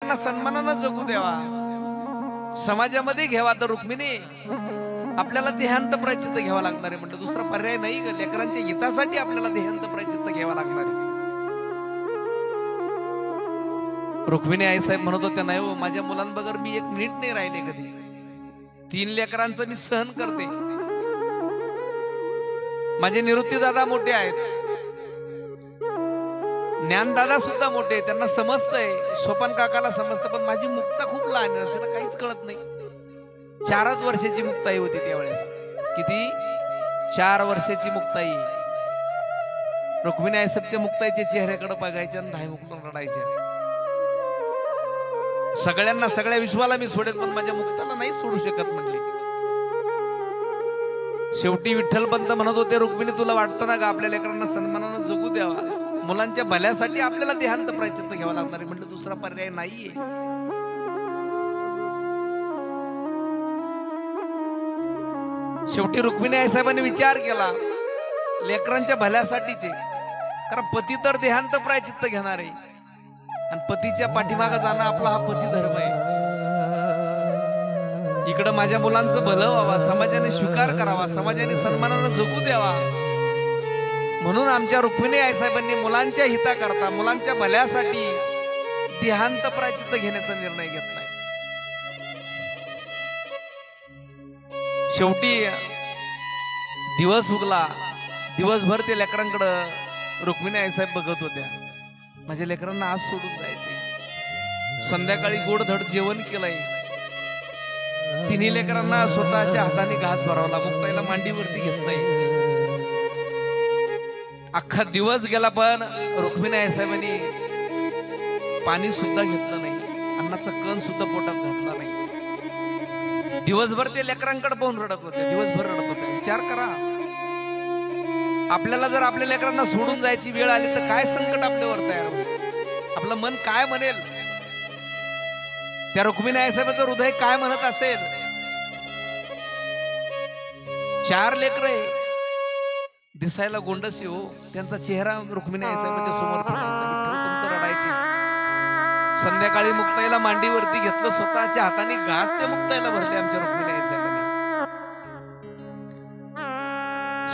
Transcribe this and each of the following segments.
लेकरांना सन्मानानं जगू द्यावा, समाजामध्ये घ्यावा. तर रुक्मिणी आपल्याला देहांत प्रायश्चित्त घ्यावं लागणार आहे. म्हटलं दुसरा पर्याय नाही ग, लेकरांच्या हितासाठी आपल्याला देहांत प्रायश्चित्त घ्यावं लागणार आहे. रुक्मिणी आईसाहेब म्हणत होत्या, नाही हो, माझ्या मुलांबगर मी एक मिनिट नाही राहिले कधी. 3 लेकरांचं मी सहन करते. माझे निवृत्ती दादा मोठे आहेत, ज्ञानदादा सुद्धा मोठे, त्यांना समजतंय, सोपान काकाला समजतं. पण माझी मुक्ता खूप लहान आहे, त्याला काहीच कळत नाही. 4च वर्षाची मुक्ताई होती त्यावेळेस. किती? 4 वर्षाची मुक्ताई. रुक्मिणी आईसाहेब त्या मुक्ताईच्या चेहऱ्याकडे बघायच्या आणि धाय मुक्तून रडायच्या. सगळ्यांना, सगळ्या विश्वाला मी सोडेल, पण माझ्या मुक्ताला नाही सोडू शकत म्हटले. शेवटी विठ्ठलपंत म्हणत होते, रुक्मिणी तुला वाटतं ना का आपल्या लेकरांना सन्मानानं जगू द्यावा, मुलांच्या भल्यासाठी आपल्याला देहांत प्रायश्चित्त घ्यावं लागणार आहे. म्हटलं दुसरा पर्याय नाहीये. शेवटी रुक्मिणी आईसाहेबांनी विचार केला लेकरांच्या भल्यासाठीचे, कारण पती तर देहांत प्रायश्चित्त घेणार आहे आणि पतीच्या पाठीमागे जाणं आपला हा पती धर्म आहे. इकडं माझ्या मुलांचं भलं व्हावं, समाजाने स्वीकार करावा, समाजाने सन्मानानं जगू द्यावा, म्हणून आमच्या रुक्मिणी आईसाहेबांनी मुलांच्या हिताकरता, मुलांच्या भल्यासाठी देहांत प्रायश्चित्त घेण्याचा निर्णय घेतलाय. शेवटी दिवस उगला. दिवसभर ते लेकरांकडं रुक्मिणी आईसाहेब बघत होत्या. माझ्या लेकरांना आज सोडून जायचंय. संध्याकाळी गोडधड जेवण केलंय. 3 लेकरांना स्वतःच्या हाताने घास भरवला, मुक्ताईला मांडीवरती घेतलंय. अख्खा दिवस गेला, पण रुक्मिणी आईसाहेबांनी पाणी सुद्धा घेतलं नाही, अन्नाचा कण सुद्धा पोटात घातला नाही. दिवसभर ते लेकरांकडे पाहून रडत होते, दिवसभर रडत होते. विचार करा, आपल्याला जर आपल्या लेकरांना सोडून जायची वेळ आली तर काय संकट आपल्यावर तयार होईल, आपलं मन काय म्हणेल, त्या रुक्मिणी आईसाहेबाचं हृदय काय म्हणत असेल. 4 लेकरं दिसायला गोंडसी हो, त्यांचा चेहरा रुक्मिणी आईसाहेबांच्या समोर फिरायचा. विठ्ठलपंत रडायचे. संध्याकाळी मुक्ताईला मांडीवरती घेतलं, स्वतःच्या हाताने घास ते मुक्ताईला भरले आमच्या रुक्मिणी आईसाहेबांनी.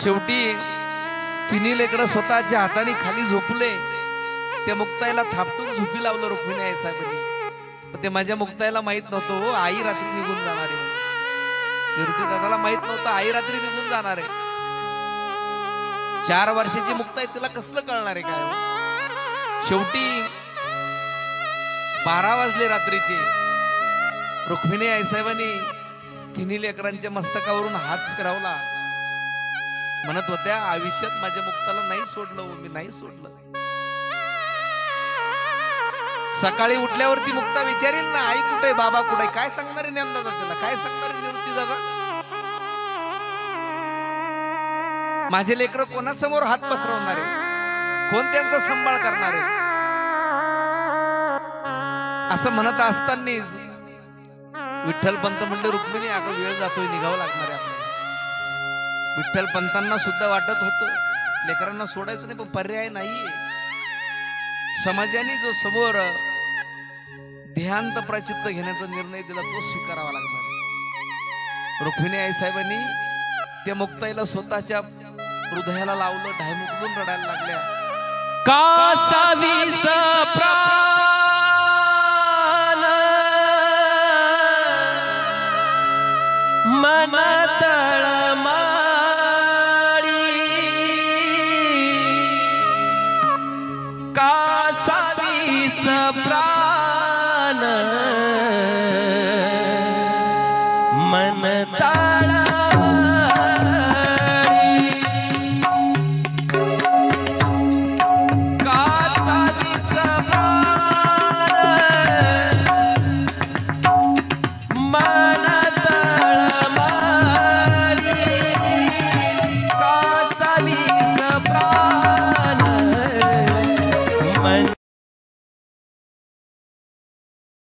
शेवटी 3 लेकरं स्वतःच्या हाताने खाली झोपले. त्या मुक्ताईला थापटून झोपी लावलं रुक्मिणी आईसाहेबांनी. पण ते माझ्या मुक्ताईला माहित नव्हतं हो, आई रात्री निघून जाणार आहे. निवृत्ती दादाला माहित नव्हतं आई रात्री निघून जाणार आहे. 4 वर्षाची मुक्ताई, तिला कसलं कळणार आहे काय. शेवटी 12 वाजले रात्रीचे. रुक्मिणी आईसाहेबांनी 3 लेकरांच्या मस्तकावरून हात फिरवला. म्हणत होत्या, आयुष्यात माझ्या मुक्ताला नाही सोडलं, मी नाही सोडलं. सकाळी उठल्यावरती मुक्ता विचारेल ना, आई कुठे, बाबा कुठे, काय सांगणार आहे ज्ञानदादा त्याला, काय सांगणार आहे निवृत्ती दादा. माझे लेकर कोणासमोर हात पसरवणार आहे, कोण त्यांचा सांभाळ करणार आहे. असं म्हणत असतानाच विठ्ठलपंत म्हणले, रुक्मिणी अगं वेळ जातोय, निघावं लागणार आहे आपल्याला. विठ्ठलपंतांना सुद्धा वाटत होतं लेकरांना सोडायचं नाही, पण पर्याय नाहीये. समाजाने जो समोर देहांत प्रायश्चित्त घेण्याचा निर्णय दिला तो स्वीकारावा लागणार. रुक्मिणी आईसाहेबांनी त्या मुक्ताईला स्वतःच्या हृदयाला लावलं, ढायमुकडून रडायला लागल्या. कासावीस प्राण मन तळमाळी, कासावीस प्राण